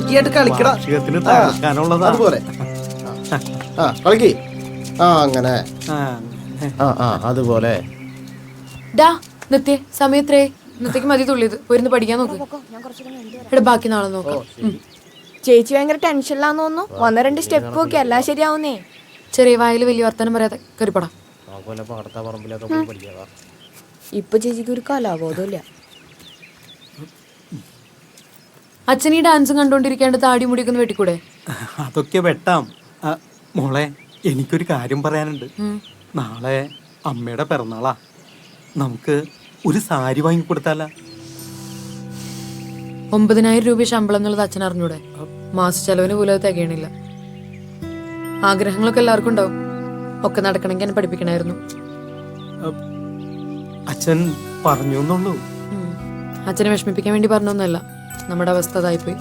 ലക്കിയായിട്ട് കളിക്കടാ. അതുപോലെ കളിക്ക്. അങ്ങനെ അതുപോലെ. സമയത്രേ ഇന്നത്തേക്ക് മതി തുള്ളിയത്. പോയിരുന്ന് പഠിക്കാൻ നോക്ക്. ഇവിടെ ബാക്കി നാളെ നോക്കാം. ചേച്ചി ഭയങ്കര ടെൻഷനിലാന്ന് തോന്നുന്നു. 1-2 സ്റ്റെപ്പ് ഒക്കെ എല്ലാം ശരിയാവുന്നേ. ചെറിയ വായിൽ വലിയ വർത്തമാനം പറയാതെ കയറിപ്പടാം. ഇപ്പൊ ചേച്ചിക്ക് ഒരു കലാബോധമില്ല. അച്ഛൻ ഈ ഡാൻസും കണ്ടോണ്ടിരിക്കാണ്ട് താടി മുടിക്കൊന്ന് വെട്ടിക്കൂടെ? അതൊക്കെ വെട്ടാം. മോളെ, എനിക്കൊരു കാര്യം പറയാനുണ്ട്. നാളെ അമ്മയുടെ പിറന്നാളാ. നമുക്ക് ഒരു സാരി വാങ്ങിക്കൊടുത്താല? 9,000 രൂപ ശമ്പളം എന്നുള്ളത് അച്ഛൻ അറിഞ്ഞൂടെ? മാസ ചെലവിന് പോലും അത് തികയണില്ല. ആഗ്രഹങ്ങളൊക്കെ എല്ലാവർക്കും ഉണ്ടാവും. ഒക്കെ നടക്കണമെങ്കിൽ എന്നെ പഠിപ്പിക്കണമായിരുന്നു. അച്ഛൻ പറഞ്ഞു എന്നുള്ളൂ. അച്ഛനെ വിഷമിപ്പിക്കാൻ വേണ്ടി പറഞ്ഞൊന്നുമല്ല. നമ്മുടെ അവസ്ഥ അതായിപ്പോയി.